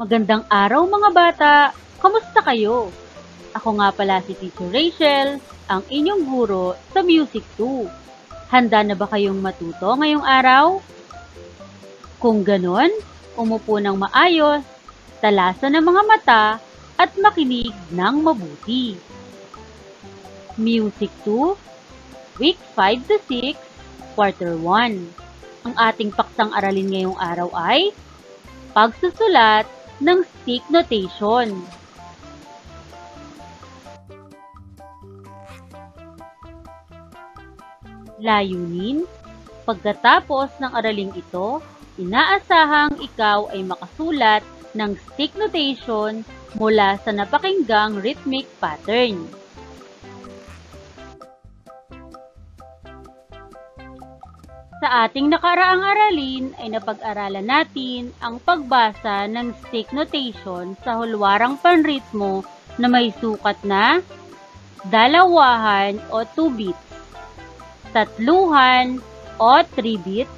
Magandang araw mga bata! Kamusta kayo? Ako nga pala si Teacher Rachel, ang inyong guro sa Music 2. Handa na ba kayong matuto ngayong araw? Kung ganon, umupo ng maayos, talasan ng mga mata, at makinig ng mabuti. Music 2, Week 5 to 6, Quarter 1. Ang ating paksang aralin ngayong araw ay pagsusulat ng stick notation. Layunin: pagkatapos ng araling ito, inaasahang ikaw ay makasulat ng stick notation mula sa napakinggang rhythmic pattern. Sa ating nakaraang aralin ay napag-aralan natin ang pagbasa ng stick notation sa hulwarang panritmo na may sukat na dalawahan o 2 beats, tatluhan o 3 beats,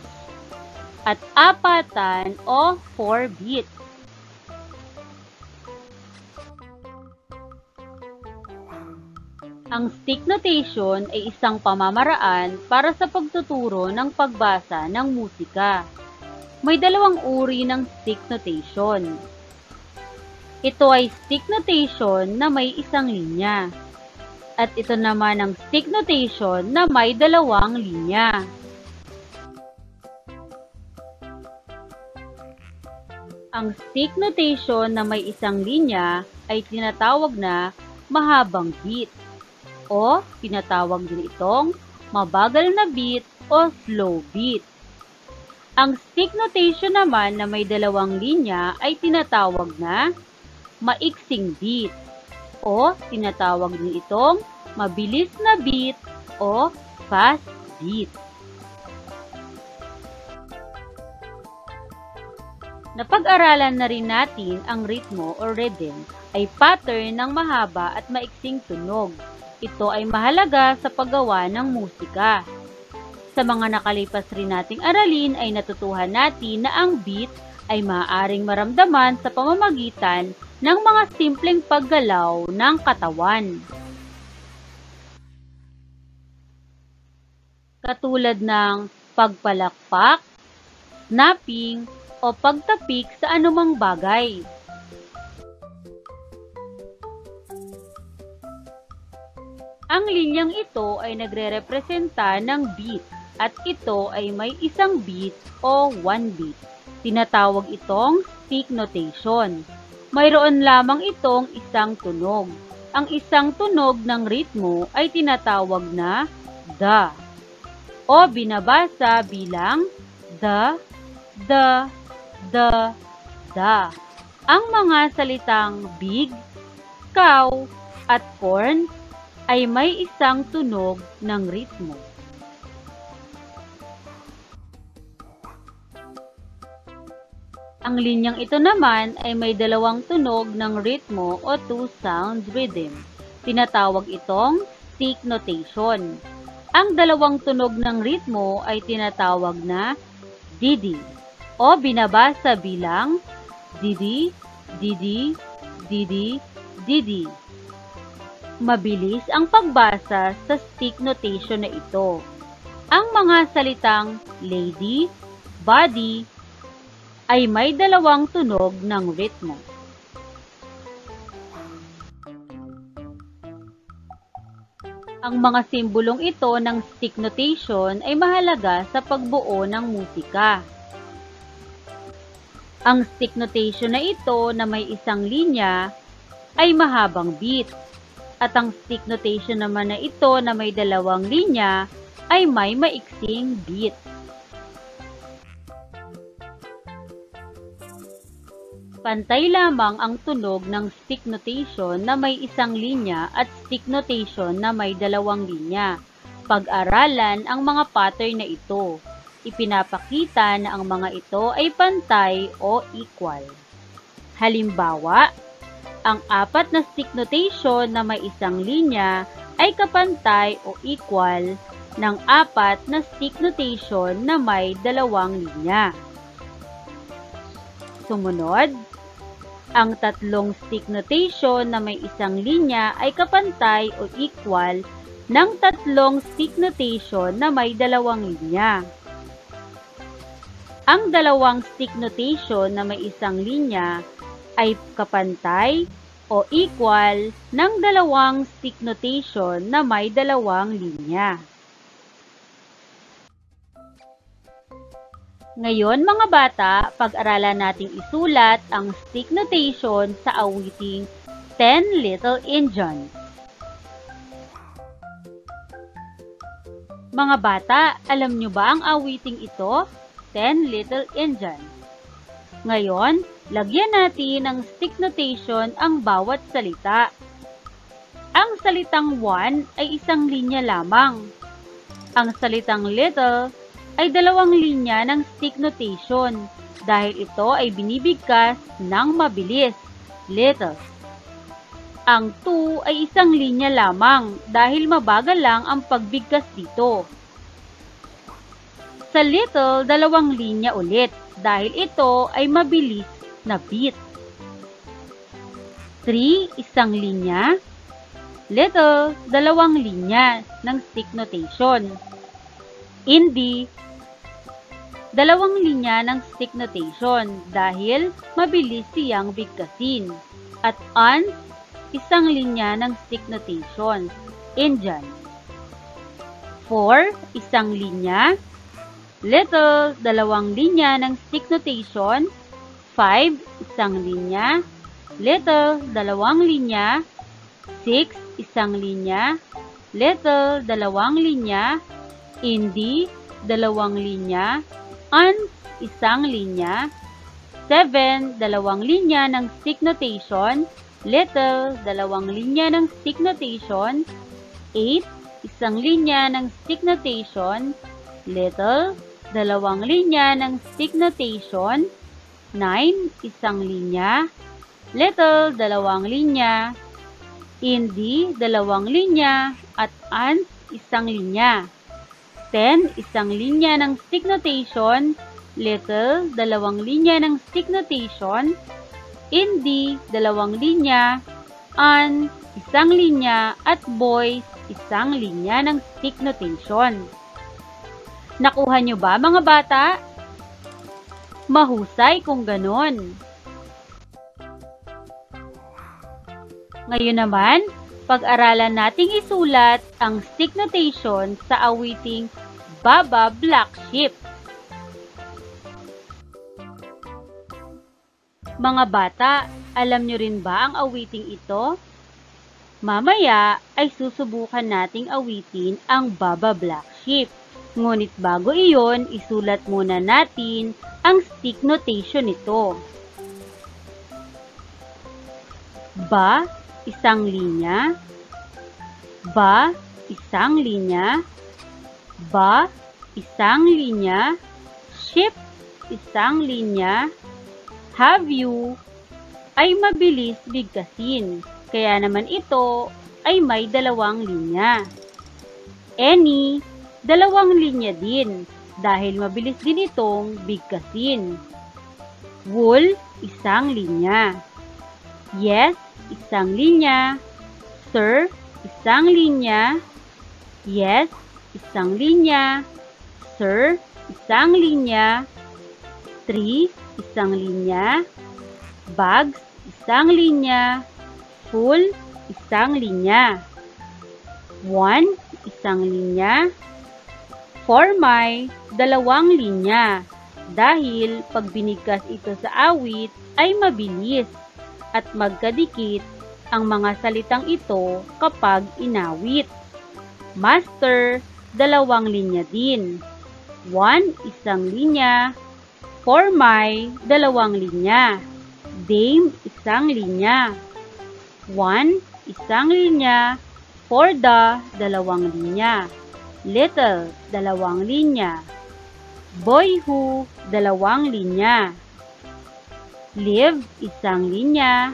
at apatan o 4 beats. Ang stick notation ay isang pamamaraan para sa pagtuturo ng pagbasa ng musika. May dalawang uri ng stick notation. Ito ay stick notation na may isang linya. At ito naman ang stick notation na may dalawang linya. Ang stick notation na may isang linya ay tinatawag na mahabang beat, o pinatawag din itong mabagal na beat o slow beat. Ang stick notation naman na may dalawang linya ay tinatawag na maiksing beat, o tinatawag din itong mabilis na beat o fast beat. Napag-aralan na rin natin ang ritmo o rhythm ay pattern ng mahaba at maiksing tunog. Ito ay mahalaga sa paggawa ng musika. Sa mga nakalipas rin nating aralin ay natutuhan natin na ang beat ay maaaring maramdaman sa pamamagitan ng mga simpleng paggalaw ng katawan. Katulad ng pagpalakpak, snapping, o pagtapik sa anumang bagay. Ang linyang ito ay nagre-representa ng beat at ito ay may isang beat o 1 beat. Tinatawag itong stick notation. Mayroon lamang itong isang tunog. Ang isang tunog ng ritmo ay tinatawag na da o binabasa bilang da, da, da, da. Ang mga salitang big, cow, at corn ay may isang tunog ng ritmo. Ang linyang ito naman ay may dalawang tunog ng ritmo o 2 sound rhythm. Tinatawag itong stick notation. Ang dalawang tunog ng ritmo ay tinatawag na didi o binabasa bilang didi, didi, didi, didi. Mabilis ang pagbasa sa stick notation na ito. Ang mga salitang lady, body, ay may dalawang tunog ng ritmo. Ang mga simbolong ito ng stick notation ay mahalaga sa pagbuo ng musika. Ang stick notation na ito na may isang linya ay mahabang beat. At ang stick notation naman na ito na may dalawang linya ay may maiksing beat. Pantay lamang ang tunog ng stick notation na may isang linya at stick notation na may dalawang linya. Pag-aralan ang mga pattern na ito. Ipinapakita na ang mga ito ay pantay o equal. Halimbawa, ang 4 na stick notation na may isang linya ay kapantay o equal ng 4 na stick notation na may dalawang linya. Sumunod, Ang tatlong stick notation na may isang linya ay kapantay o equal ng tatlong stick notation na may dalawang linya. Ang dalawang stick notation na may isang linya ay kapantay o equal ng dalawang stick notation na may dalawang linya. Ngayon mga bata, pag-aralan nating isulat ang stick notation sa awiting 10 Little Indians. Mga bata, alam nyo ba ang awiting ito? 10 Little Indians. Ngayon, lagyan natin ng stick notation ang bawat salita. Ang salitang 1 ay isang linya lamang. Ang salitang little ay dalawang linya ng stick notation dahil ito ay binibigkas ng mabilis, little. Ang 2 ay isang linya lamang dahil mabagal lang ang pagbigkas dito. Sa little, dalawang linya ulit dahil ito ay mabilis na beat. 3, isang linya. Little, dalawang linya ng stick notation. Indie, dalawang linya ng stick notation dahil mabilis siyang bigkasin. At ants, isang linya ng stick notation. Indian. 4, isang linya. Little, dalawang linya ng stick notation. 5, isang linya. Little, dalawang linya. 6, isang linya. Little, dalawang linya. Indie, dalawang linya. Ants, isang linya. 7, dalawang linya ng stick notation. Little, dalawang linya ng stick notation. 8, isang linya ng stick notation. Little, dalawang linya ng stick notation. 9, isang linya. Little, dalawang linya. Indie, dalawang linya. At ants, isang linya. 10, isang linya ng stick notation. Little, dalawang linya ng stick notation. Indie, dalawang linya. Ants, isang linya. At boys, isang linya ng stick notation. Nakuha nyo ba mga bata? Mahusay kung ganon. Ngayon naman, pag-aralan nating isulat ang stick notation sa awiting Baba Black Sheep. Mga bata, alam nyo rin ba ang awiting ito? Mamaya ay susubukan nating awitin ang Baba Black Sheep. Ngunit bago iyon, isulat muna natin ang stick notation nito. Ba, isang linya. Ba, isang linya. Ba, isang linya. Ship, isang linya. Have you ay mabilis bigkasin, kaya naman ito ay may dalawang linya. Any, dalawang linya din, dahil mabilis din itong bigkasin. Wool, isang linya. Yes, isang linya. Sir, isang linya. Yes, isang linya. Sir, isang linya. Tree, isang linya. Bags, isang linya. Full, isang linya. One, isang linya. For my, dalawang linya. Dahil pag binigkas ito sa awit ay mabilis at magkadikit ang mga salitang ito kapag inawit. Master, dalawang linya din. One, isang linya. For my, dalawang linya. Dame, isang linya. One, isang linya. For the, dalawang linya. Little, dalawang linya. Boy who, dalawang linya. Live, isang linya.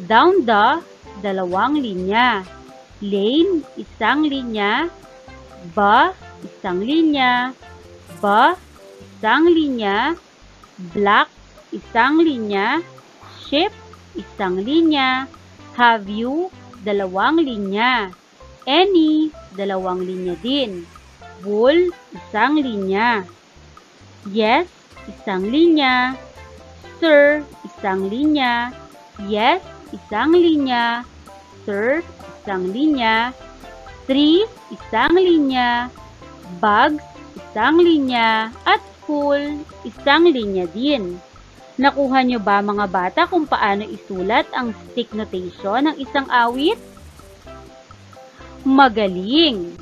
Down the, dalawang linya. Lane, isang linya. Ba, isang linya. Ba, isang linya. Black, isang linya. Ship, isang linya. Have you, dalawang linya. Any, dalawang linya din. Wool, isang linya. Yes, isang linya. Sir, isang linya. Yes, isang linya. Sir, isang linya. Trees, isang linya. Bugs, isang linya. At school, isang linya din. Nakuha nyo ba mga bata kung paano isulat ang stick notation ng isang awit? Magaling!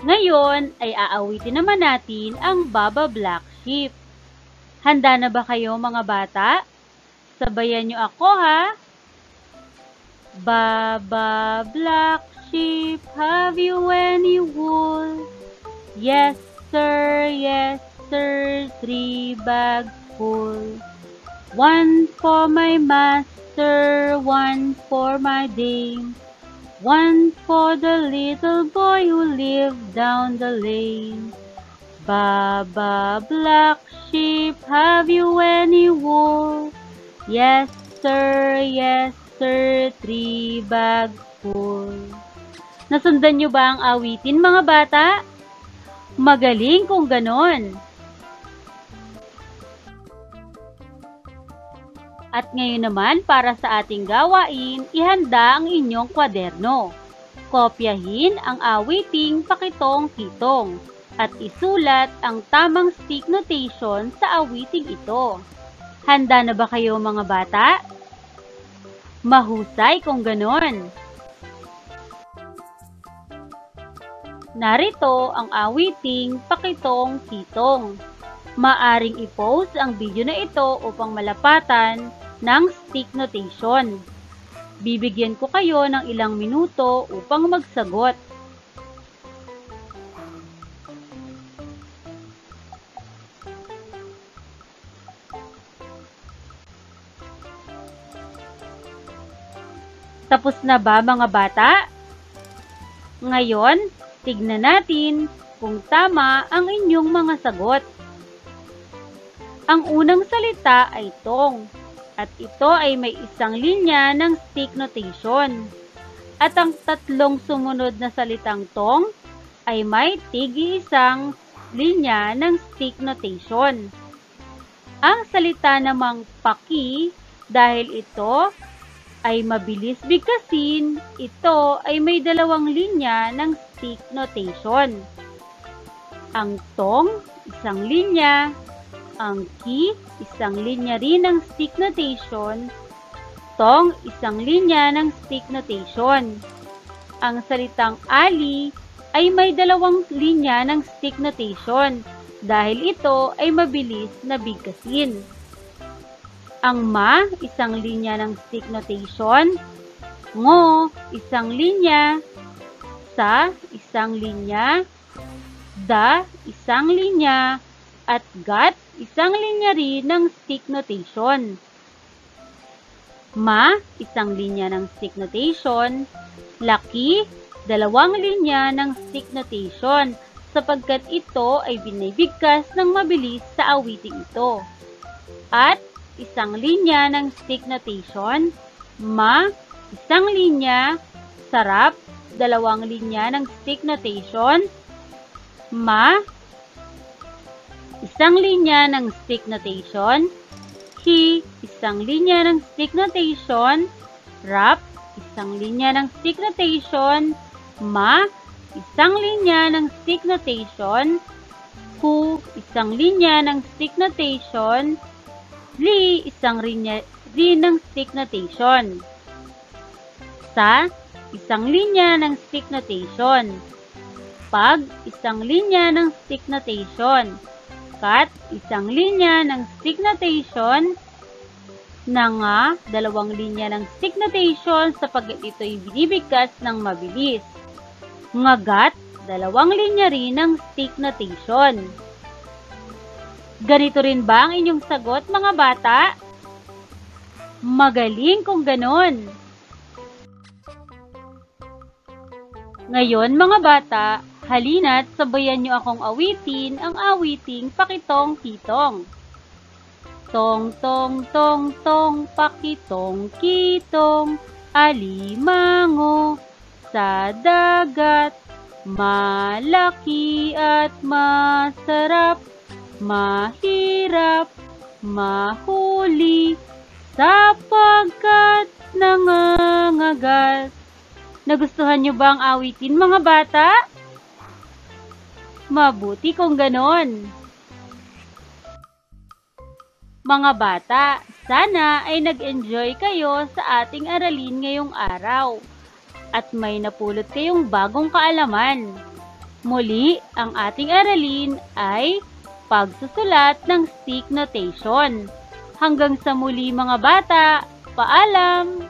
Ngayon ay aawitin naman natin ang Baba Black Sheep. Handa na ba kayo mga bata? Sabayan nyo ako ha! Baba Black Sheep, have you any wool? Yes sir, 3 bags full. 1 for my master, 1 for my dame. 1 for the little boy who lived down the lane. Baba Black Sheep, have you any wool? Yes sir, 3 bags full. Nasundan nyo ba ang awitin mga bata? Magaling kung ganon. At ngayon naman para sa ating gawain, ihanda ang inyong kwaderno. Kopyahin ang awiting pakitong-kitong at isulat ang tamang stick notation sa awiting ito. Handa na ba kayo mga bata? Mahusay kung ganon. Narito ang awiting pakitong-kitong. Maaring i-pause ang video na ito upang malapatan ng stick notation. Bibigyan ko kayo ng ilang minuto upang magsagot. Tapos na ba mga bata? Ngayon, tignan natin kung tama ang inyong mga sagot. Ang unang salita ay tong, at ito ay may isang linya ng stick notation. At ang tatlong sumunod na salitang tong ay may tig-iisang linya ng stick notation. Ang salita namang paki, dahil ito ay mabilis bigkasin, ito ay may dalawang linya ng stick notation. Ang tong, isang linya. Ang ki, isang linya rin ng stick notation. Tong, isang linya ng stick notation. Ang salitang ali ay may dalawang linya ng stick notation dahil ito ay mabilis na bigkasin. Ang ma, isang linya ng stick notation. Ngo, isang linya. Sa, isang linya. Da, isang linya. At gat, isang linya rin ng stick notation. Ma, isang linya ng stick notation. Laki, dalawang linya ng stick notation sapagkat ito ay binibigkas ng mabilis sa awiting ito. At isang linya ng stick notation. Ma, isang linya. Sarap, dalawang linya ng stick notation. Ma, isang linya ng stick notation. Hi, isang linya ng stick notation. Rap, isang linya ng stick notation. Ma, isang linya ng stick notation. Hu, isang linya ng stick notation. Li, isang linya rin ng stick notation. Sa, isang linya ng stick notation. Pag, isang linya ng stick notation. Kat, isang linya ng stick notation. Nga, dalawang linya ng stick notation sapagkat ito ay binibigkas ng mabilis. Ngagat, dalawang linya rin ng stick notation. Ganito rin ba ang inyong sagot mga bata? Magaling kung ganon. Ngayon mga bata, halina't sabayan niyo akong awitin ang awiting pakitong-kitong. Tong tong tong tong pakitong kitong alimango sa dagat. Malaki at masarap, mahirap mahuli sapagkat nangangagat. Nagustuhan niyo ba ang awitin, mga bata? Mabuti kung ganon. Mga bata, sana ay nag-enjoy kayo sa ating aralin ngayong araw at may napulot kayong bagong kaalaman. Muli, ang ating aralin ay pagsusulat ng stick notation. Hanggang sa muli, mga bata, paalam!